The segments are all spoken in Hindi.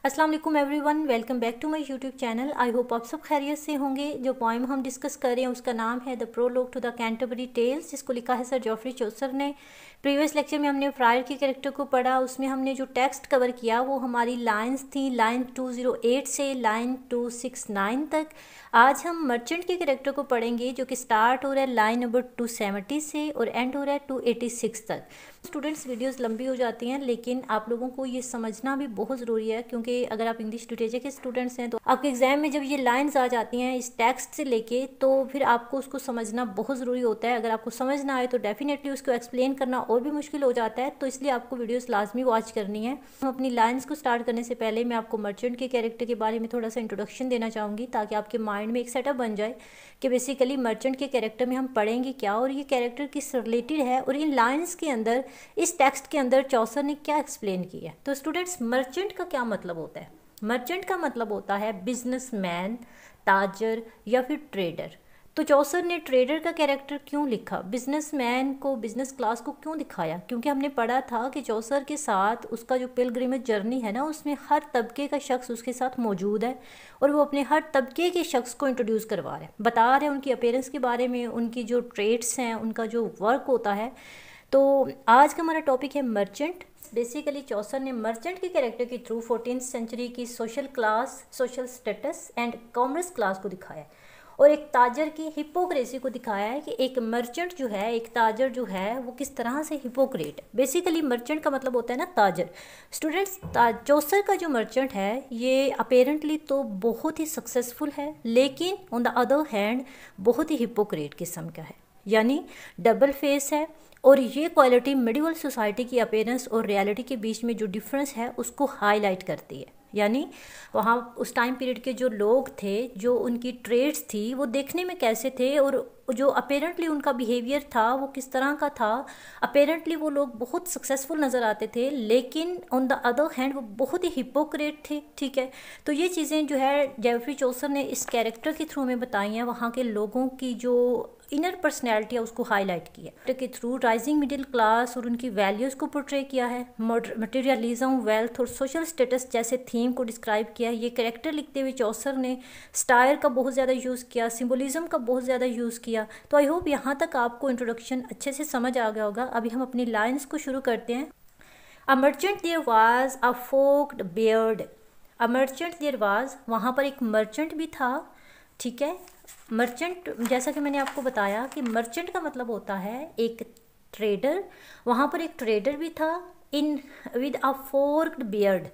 अस्सलाम वालेकुम everyone, welcome back to my YouTube channel. I hope आप सब खैरियत से होंगे। जो पोएम हम डिस्कस कर रहे हैं उसका नाम है the prologue to the Canterbury Tales, जिसको लिखा है सर जॉफरी चौसर ने। प्रीवियस लेक्चर में हमने फ्रायर के कैरेक्टर को पढ़ा, उसमें हमने जो टेक्स्ट कवर किया वो हमारी लाइंस थी लाइन 208 से लाइन 269 तक। आज हम मर्चेंट के कैरेक्टर को पढ़ेंगे जो कि स्टार्ट हो रहा है लाइन नंबर 270 से और एंड हो रहा है 286 तक। स्टूडेंट्स, वीडियोस लंबी हो जाती हैं लेकिन आप लोगों को ये समझना भी बहुत ज़रूरी है, क्योंकि अगर आप इंग्लिश लिटरेचर के स्टूडेंट्स हैं तो आपके एग्जाम में जब ये लाइंस आ जाती हैं इस टेक्स्ट से लेके, तो फिर आपको उसको समझना बहुत ज़रूरी होता है। अगर आपको समझ ना आए तो डेफिनेटली उसको एक्सप्लेन करना और भी मुश्किल हो जाता है, तो इसलिए आपको वीडियोस लाजमी वॉच करनी है। हम अपनी लाइन्स को स्टार्ट करने से पहले मैं आपको मर्चेंट के कैरेक्टर के बारे में थोड़ा सा इंट्रोडक्शन देना चाहूँगी, ताकि आपके माइंड में एक सेटअप बन जाए कि बेसिकली मर्चेंट के कैरेक्टर में हम पढ़ेंगे क्या और ये कैरेक्टर किस रिलेटेड है और इन लाइन्स के अंदर इस टेक्स्ट के अंदर चौसर ने क्या एक्सप्लेन किया है। तो स्टूडेंट्स, मर्चेंट का क्या मतलब होता है? मर्चेंट का मतलब होता है बिजनेसमैन, ताजर या फिर ट्रेडर। तो चौसर ने ट्रेडर का कैरेक्टर क्यों लिखा, बिजनेसमैन को, बिजनेस क्लास को क्यों दिखाया? क्योंकि हमने पढ़ा था कि चौसर के साथ उसका जो पिलग्रिमेज जर्नी है ना, उसमें हर तबके का शख्स उसके साथ मौजूद है और वो अपने हर तबके के शख्स को इंट्रोड्यूस करवा रहे हैं, बता रहे हैं उनकी अपीयरेंस के बारे में, उनकी जो ट्रेड्स हैं, उनका जो वर्क होता है। तो आज का हमारा टॉपिक है मर्चेंट। बेसिकली चौसर ने मर्चेंट के कैरेक्टर के थ्रू 14th सेंचुरी की social class, social status and commerce class को दिखाया है और एक ताजर की हिपोक्रेसी को दिखाया है कि एक मर्चेंट जो है, एक ताजर जो है, वो किस तरह से हिपोक्रेट है। बेसिकली मर्चेंट का मतलब होता है ना ताजर। स्टूडेंट्स, चौसर का जो मर्चेंट है ये अपेरेंटली तो बहुत ही सक्सेसफुल है, लेकिन ऑन द अदर हैंड बहुत ही हिपोक्रेट किस्म का है, यानी डबल फेस है। और ये क्वालिटी मिडिवल सोसाइटी की अपेयरेंस और रियलिटी के बीच में जो डिफरेंस है उसको हाईलाइट करती है। यानी वहाँ उस टाइम पीरियड के जो लोग थे, जो उनकी ट्रेड्स थी, वो देखने में कैसे थे और जो अपेरेंटली उनका बिहेवियर था वो किस तरह का था। अपेरेंटली वो लोग बहुत सक्सेसफुल नज़र आते थे, लेकिन ऑन द अदर हैंड वो बहुत ही हिपोक्रेट थे। ठीक है, तो ये चीज़ें जो है जेफरी चौसर ने इस कैरेक्टर के थ्रू हमें बताई हैं, वहाँ के लोगों की जो इनर पर्सनैलिटी है उसको हाईलाइट किया के थ्रू। राइजिंग मिडिल क्लास और उनकी वैल्यूज़ को पोर्ट्रे किया है। मटेरियलिज्म, वेल्थ और सोशल स्टेटस जैसे थीम को डिस्क्राइब किया है। ये कैरेक्टर लिखते हुए चौसर ने स्टाइल का बहुत ज़्यादा यूज़ किया, सिम्बोलिज्म का बहुत ज़्यादा यूज़ किया। तो आई होप यहाँ तक आपको इंट्रोडक्शन अच्छे से समझ आ गया होगा। अभी हम अपनी लाइन्स को शुरू करते हैं। A merchant there was a forked beard. A merchant there was, वहाँ पर एक मर्चेंट भी था। ठीक है, मर्चेंट, जैसा कि मैंने आपको बताया कि मर्चेंट का मतलब होता है एक ट्रेडर। वहाँ पर एक ट्रेडर भी था in with a forked beard.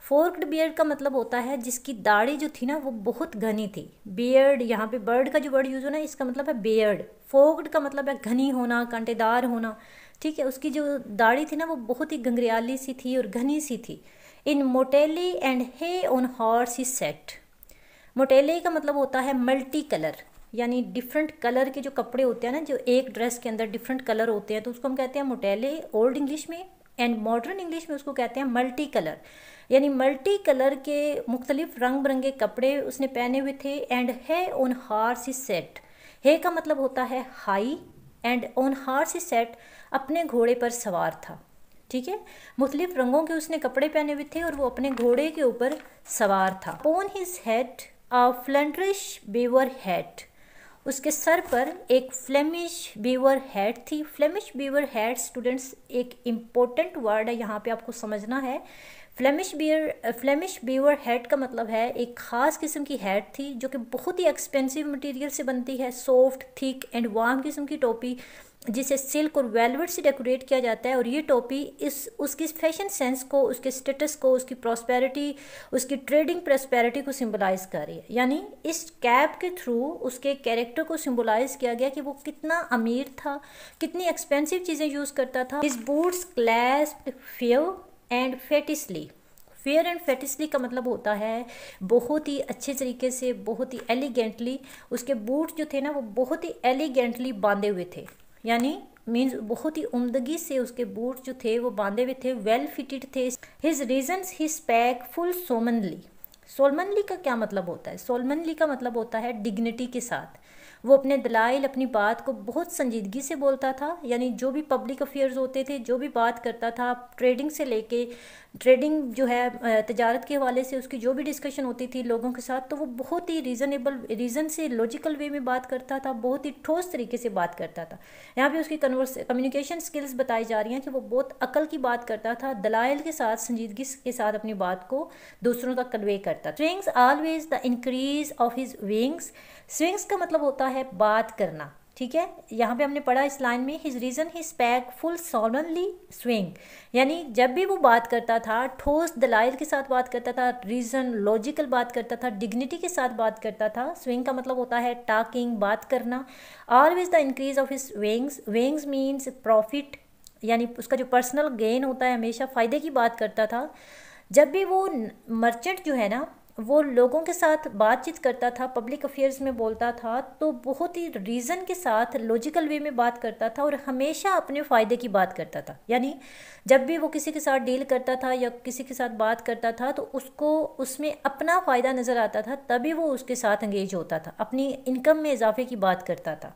Forked beard का मतलब होता है जिसकी दाढ़ी जो थी ना वो बहुत घनी थी। बियर्ड, यहाँ पे बर्ड का जो वर्ड यूज़ होना है इसका मतलब है बियर्ड। फोर्क्ड का मतलब है घनी होना, कांटेदार होना। ठीक है, उसकी जो दाढ़ी थी ना वो बहुत ही घंघरियाली सी थी और घनी सी थी। In motley and high on horse he sat. Motley का मतलब होता है मल्टी कलर, यानी डिफरेंट कलर के जो कपड़े होते हैं ना, जो एक ड्रेस के अंदर डिफरेंट कलर होते हैं, तो उसको हम कहते हैं मोटेले ओल्ड इंग्लिश में, एंड मॉडर्न इंग्लिश में उसको कहते हैं मल्टी कलर। यानी मल्टी कलर के मुख्तलिफ रंग बिरंगे कपड़े उसने पहने हुए थे। एंड है ऑन हार्स ही सेट। है का मतलब होता है high, and on horse he sat अपने घोड़े पर सवार था। ठीक है, मुख्तलिफ रंगों के उसने कपड़े पहने हुए थे और वो अपने घोड़े के ऊपर सवार था। On his head a Flandrish beaver hat. उसके सर पर एक फ्लेमिश बीवर हैट थी। फ्लेमिश बीवर हैट स्टूडेंट्स एक इम्पोर्टेंट वर्ड है, यहाँ पे आपको समझना है। फ्लेमिश बीवर हैट का मतलब है एक ख़ास किस्म की हैट थी जो कि बहुत ही एक्सपेंसिव मटेरियल से बनती है। सॉफ्ट, थिक एंड वार्म किस्म की टोपी जिसे सिल्क और वेलवेट से डेकोरेट किया जाता है। और ये टोपी उसकी फैशन सेंस को, उसके स्टेटस को, उसकी प्रॉस्पेरिटी, उसकी ट्रेडिंग प्रॉस्पेरिटी को सिंबलाइज कर रही है। यानी इस कैप के थ्रू उसके कैरेक्टर को सिंबलाइज किया गया कि वो कितना अमीर था, कितनी एक्सपेंसिव चीज़ें यूज़ करता था। His boots clasped fair and fetisly. Fair and fetisly का मतलब होता है बहुत ही अच्छे तरीके से, बहुत ही एलिगेंटली उसके बूट जो थे ना वो बहुत ही एलिगेंटली बांधे हुए थे। यानी मीन्स बहुत ही उम्दगी से उसके बूट जो थे वो बांधे हुए थे, वेल फिटेड थे। हिज रीजन्स ही स्पैक फुल सोमनली। सोलमनली का क्या मतलब होता है? सोलमनली का मतलब होता है डिग्निटी के साथ। वो अपने दलाइल, अपनी बात को बहुत संजीदगी से बोलता था, यानी जो भी पब्लिक अफेयर्स होते थे, जो भी बात करता था, ट्रेडिंग से लेके, ट्रेडिंग जो है तजारत के हवाले से उसकी जो भी डिस्कशन होती थी लोगों के साथ, तो वो बहुत ही रीज़न से लॉजिकल वे में बात करता था, बहुत ही ठोस तरीके से बात करता था। यहाँ पे उसकी कम्युनिकेशन स्किल्स बताई जा रही हैं कि वो बहुत अकल की बात करता था, दलाइल के साथ, संजीदगी के साथ अपनी बात को दूसरों तक कन्वे करता था। Swings always the increase of his wings. Swings का मतलब होता है बात करना, ठीक है। यहाँ पे हमने पढ़ा इस लाइन में, हिज रीजन ही स्पैक फुल सोलनली स्विंग, यानी जब भी वो बात करता था ठोस दलाइल के साथ बात करता था, रीजन लॉजिकल बात करता था, डिग्निटी के साथ बात करता था। स्विंग का मतलब होता है टॉकिंग, बात करना। Always the increase of his wings, wings means profit, यानी उसका जो पर्सनल गेन होता है, हमेशा फ़ायदे की बात करता था। जब भी वो मर्चेंट जो है ना, वो लोगों के साथ बातचीत करता था, पब्लिक अफेयर्स में बोलता था, तो बहुत ही रीज़न के साथ लॉजिकल वे में बात करता था और हमेशा अपने फ़ायदे की बात करता था। यानी जब भी वो किसी के साथ डील करता था या किसी के साथ बात करता था तो उसको उसमें अपना फ़ायदा नज़र आता था, तभी वो उसके साथ एंगेज होता था, अपनी इनकम में इजाफे की बात करता था।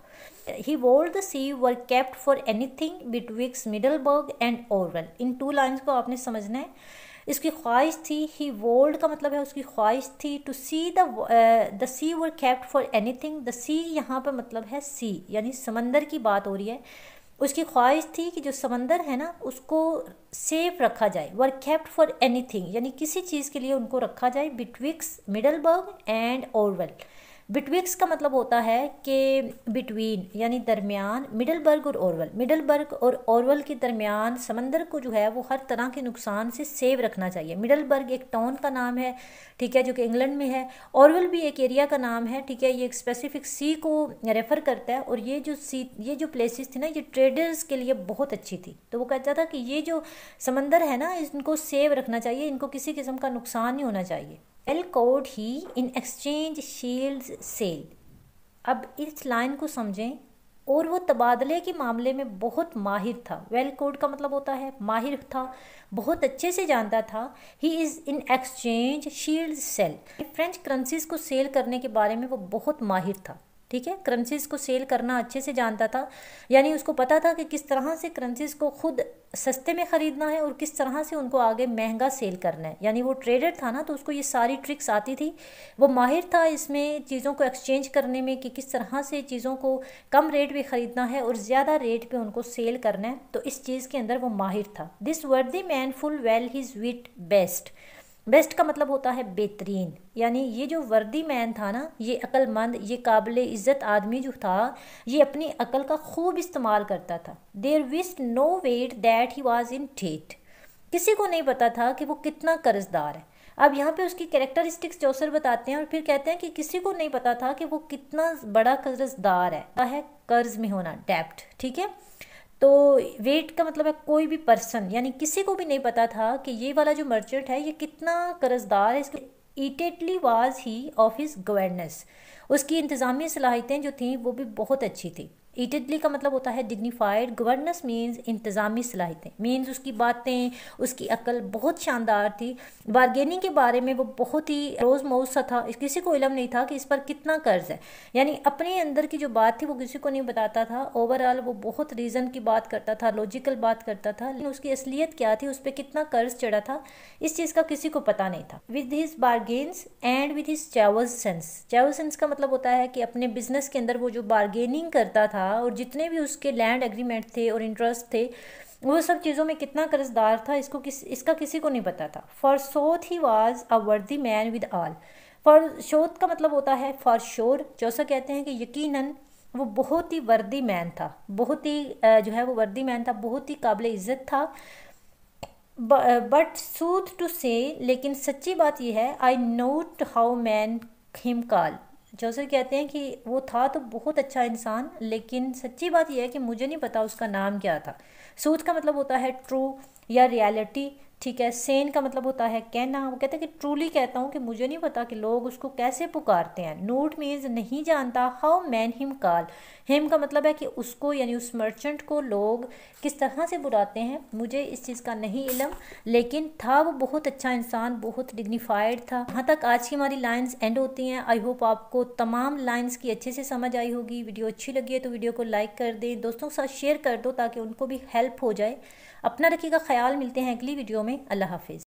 He would the sea were kept for anything betwixt Middelburg and Orwell. इन 2 लाइन्स को आपने समझना है। इसकी ख्वाहिश थी, ही वोल्ड का मतलब है उसकी ख्वाहिश थी, to see the sea were kept for anything. The sea यहाँ पर मतलब है सी, यानी समंदर की बात हो रही है। उसकी ख्वाहिश थी कि जो समंदर है ना उसको सेफ रखा जाए। वर केप्ट फॉर एनीथिंग यानी किसी चीज़ के लिए उनको रखा जाए। बिटविक्स मिडलबर्ग एंड ओरवेल। बिटविक्स का मतलब होता है कि बिटवीन यानी दरमियान, मिडलबर्ग और ओरवेल, मिडलबर्ग और ओरवेल के दरमियान समंदर को जो है वो हर तरह के नुकसान से सेव रखना चाहिए। मिडलबर्ग एक टाउन का नाम है, ठीक है, जो कि इंग्लैंड में है। ओरवेल भी एक एरिया का नाम है, ठीक है, ये एक स्पेसिफिक सी को रेफ़र करता है। और ये जो प्लेसेस थी ना, ये ट्रेडर्स के लिए बहुत अच्छी थी। तो वो कहता था कि ये जो समंदर है ना, इनको सेव रखना चाहिए, इनको किसी किस्म का नुकसान नहीं होना चाहिए। Well could he in exchange shields sell. अब इस लाइन को समझें, और वो तबादले के मामले में बहुत माहिर था। वेल कोड का मतलब होता है माहिर था, बहुत अच्छे से जानता था। He is in exchange shields sell. French currencies को सेल करने के बारे में वो बहुत माहिर था, ठीक है, करेंसीज को सेल करना अच्छे से जानता था। यानी उसको पता था कि किस तरह से करेंसीज को खुद सस्ते में ख़रीदना है और किस तरह से उनको आगे महंगा सेल करना है। यानी वो ट्रेडर था ना, तो उसको ये सारी ट्रिक्स आती थी। वो माहिर था इसमें चीज़ों को एक्सचेंज करने में कि किस तरह से चीज़ों को कम रेट पे ख़रीदना है और ज़्यादा रेट पे उनको सेल करना है। तो इस चीज़ के अंदर वो माहिर था। दिस वर्दी मैन फुल वेल हिज विट बेस्ट। बेस्ट का मतलब होता है बेहतरीन, यानी ये जो वर्दी मैन था ना, ये अक्लमंद, ये काबिल इज़्ज़त आदमी जो था, ये अपनी अकल का खूब इस्तेमाल करता था। There wist no wight that he was in debt. किसी को नहीं पता था कि वो कितना कर्जदार है। अब यहाँ पे उसकी कैरेक्टरिस्टिक्स चौसर बताते हैं और फिर कहते हैं कि किसी को नहीं पता था कि वो कितना बड़ा कर्जदार है कर्ज में होना, डेप्ट, ठीक है। तो वेट का मतलब है कोई भी पर्सन, यानी किसी को भी नहीं पता था कि ये वाला जो मर्चेंट है ये कितना कर्जदार है। इसके estately was he of his governance. उसकी इंतज़ामी सलाहियतें जो थी वो भी बहुत अच्छी थी। ईटेडली का मतलब होता है डिग्निफाइड, गवर्नेंस मीन्स इंतज़ामी सलाहियतें, मीन्स उसकी बातें, उसकी अकल बहुत शानदार थी। बारगेनिंग के बारे में वो बहुत ही रोज़मौज सा था, किसी को इल्म नहीं था कि इस पर कितना कर्ज है। यानी अपने अंदर की जो बात थी वो किसी को नहीं बताता था। ओवरऑल वो बहुत रीज़न की बात करता था, लॉजिकल बात करता था, लेकिन उसकी असलियत क्या थी, उस पर कितना कर्ज चढ़ा था, इस चीज़ का किसी को पता नहीं था। With his bargains and with his travel sense. Travel sense का मतलब होता है कि अपने बिजनेस के अंदर वो जो बारगेनिंग करता था और जितने भी उसके लैंड एग्रीमेंट थे और इंटरेस्ट थे, वो सब चीज़ों में कितना कर्जदार था, इसका किसी को नहीं पता था। फॉर शोथ ही वाज अ वर्दी मैन विद ऑल। फॉर शोथ का मतलब होता है फॉर श्योर। चौसा कहते हैं कि यकीनन वो बहुत ही वर्दी मैन था, बहुत ही जो है वो वर्दी मैन था, बहुत ही काबिल इज़्ज़त था। बट सूथ टू से, लेकिन सच्ची बात यह है, I noot how men him call. Joseph कहते हैं कि वो था तो बहुत अच्छा इंसान, लेकिन सच्ची बात यह है कि मुझे नहीं पता उसका नाम क्या था। सूथ का मतलब होता है ट्रू या रियलिटी। ठीक है। सेन का मतलब होता है कहना। वो कहते हैं कि ट्रूली कहता हूँ कि मुझे नहीं पता कि लोग उसको कैसे पुकारते हैं। नोट मीन्स नहीं जानता। How men him call. Him का मतलब है कि उसको यानी उस मर्चेंट को लोग किस तरह से बुलाते हैं, मुझे इस चीज़ का नहीं इल्म, लेकिन था वो बहुत अच्छा इंसान, बहुत डिग्निफाइड था। यहाँ तक आज की हमारी लाइंस एंड होती हैं। आई होप आपको तमाम लाइंस की अच्छे से समझ आई होगी। वीडियो अच्छी लगी है तो वीडियो को लाइक कर दें, दोस्तों के साथ शेयर कर दो ताकि उनको भी हेल्प हो जाए। अपना रखिएगा ख्याल। मिलते हैं अगली वीडियो में। अल्लाह हाफिज़।